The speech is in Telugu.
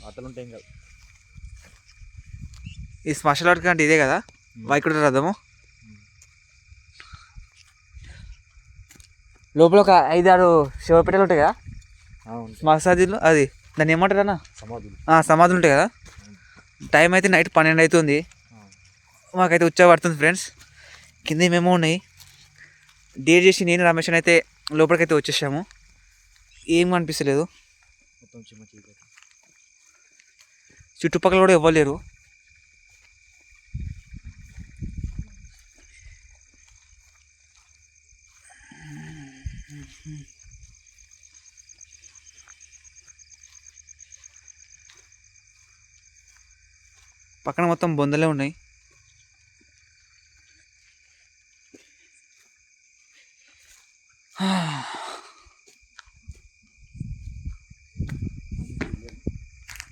అతలు ఉంటాయి కాదు. ఈ శ్మశాల వాటిక అంటే ఇదే కదా వైకుంఠ రథము. లోపల ఒక 5-6 శివపేటలు ఉంటాయి కదా శ్మశానాలు. అది దాన్ని ఏమంటారు అన్న? సమాధులు ఉంటాయి కదా. టైం అయితే నైట్ 12 అవుతుంది. మాకైతే ఉచ్చ పడుతుంది ఫ్రెండ్స్. కింద మేము ఉన్నాయి డేట్ చేసి నేను రమేష్ అయితే లోపలికైతే వచ్చేసాము. ఏం అనిపిస్తలేదు. చుట్టుపక్కల కూడా ఇవ్వలేరు. పక్కన మొత్తం బొందలే ఉన్నాయి.